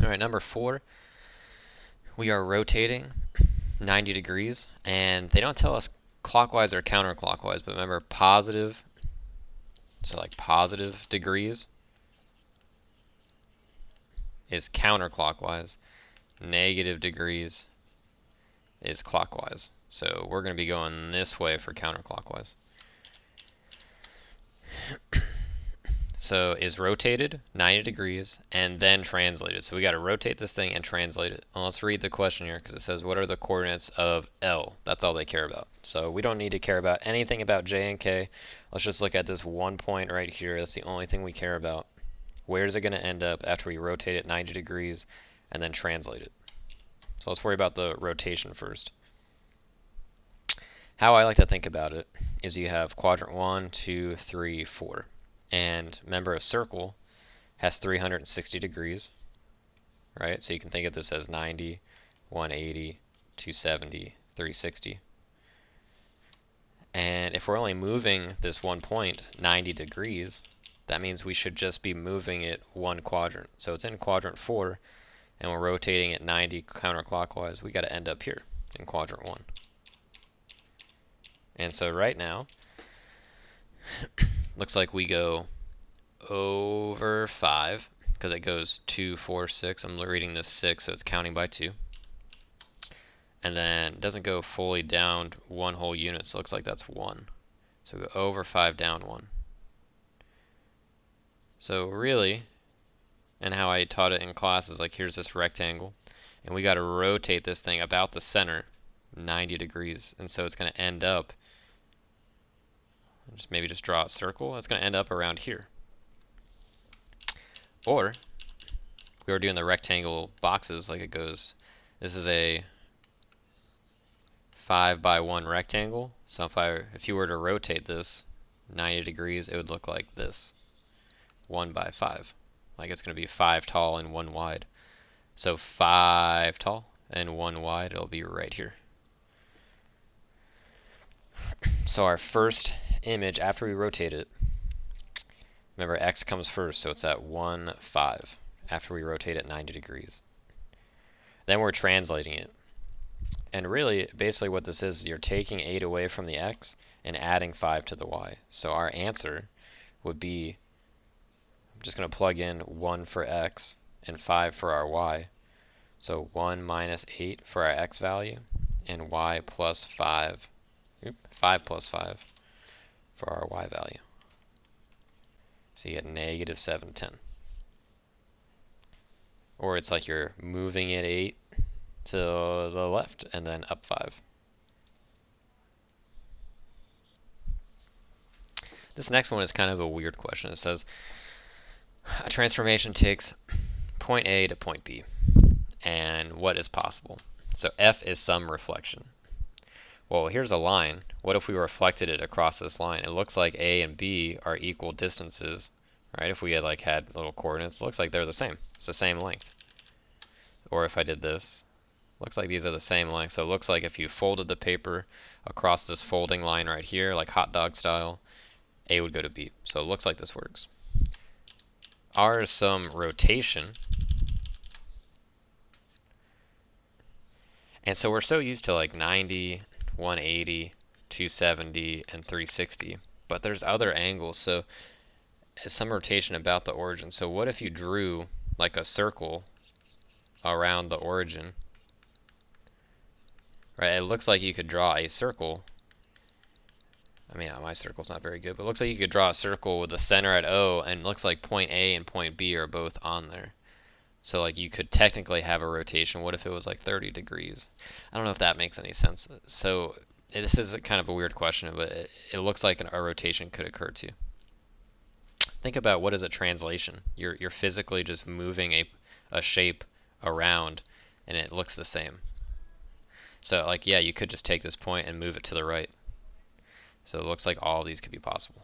All right, number 4, we are rotating 90 degrees, and they don't tell us clockwise or counterclockwise, but remember positive, so like positive degrees is counterclockwise, negative degrees is clockwise. So we're going to be going this way for counterclockwise. So is rotated 90 degrees and then translated. So we got to rotate this thing and translate it. Well, let's read the question here because it says what are the coordinates of L? That's all they care about. So we don't need to care about anything about J and K. Let's just look at this one point right here. That's the only thing we care about. Where is it going to end up after we rotate it 90 degrees and then translate it? So let's worry about the rotation first. How I like to think about it is you have quadrant 1, 2, 3, 4. And remember, a circle has 360 degrees, right? So you can think of this as 90, 180, 270, 360. And if we're only moving this one point 90 degrees, that means we should just be moving it one quadrant. So it's in quadrant 4, and we're rotating it 90 counterclockwise. We got to end up here in quadrant 1. And so right now, looks like we go over 5 because it goes 2, 4, 6. I'm reading this 6, so it's counting by 2. And then it doesn't go fully down one whole unit, so it looks like that's 1. So we go over 5, down 1. So really, and how I taught it in class is like here's this rectangle, and we got to rotate this thing about the center 90 degrees. And so it's going to end up, maybe just draw a circle, it's going to end up around here. Or we were doing the rectangle boxes, like it goes, this is a 5 by 1 rectangle. So if you were to rotate this 90 degrees, it would look like this, 1 by 5. Like it's going to be 5 tall and 1 wide. So 5 tall and 1 wide, it'll be right here. So our first image after we rotate it, remember x comes first, so it's at 1, 5 after we rotate it 90 degrees. Then we're translating it. And really, basically what this is you're taking 8 away from the x and adding 5 to the y. So our answer would be, I'm just going to plug in 1 for x and 5 for our y. So 1 minus 8 for our x value, and y plus 5, 5 plus 5 for our y value. So you get negative 7, 10. Or it's like you're moving it 8 to the left and then up 5. This next one is kind of a weird question. It says a transformation takes point A to point B, and what is possible? So F is some reflection. Well, here's a line. What if we reflected it across this line? It looks like A and B are equal distances, right? If we had had little coordinates, it looks like they're the same. It's the same length. Or if I did this, looks like these are the same length. So it looks like if you folded the paper across this folding line right here, like hot dog style, A would go to B. So it looks like this works. R is some rotation. And so we're so used to 90, 180, 270, and 360. But there's other angles. So some rotation about the origin. So what if you drew like a circle around the origin? Right, it looks like you could draw a circle. I mean, my circle's not very good, but it looks like you could draw a circle with the center at O, and it looks like point A and point B are both on there. So you could technically have a rotation. What if it was 30 degrees? I don't know if that makes any sense. So this is kind of a weird question, but it looks like a rotation could occur too. Think about what is a translation. You're physically just moving a shape around, and it looks the same. So yeah, you could just take this point and move it to the right. So it looks like all of these could be possible.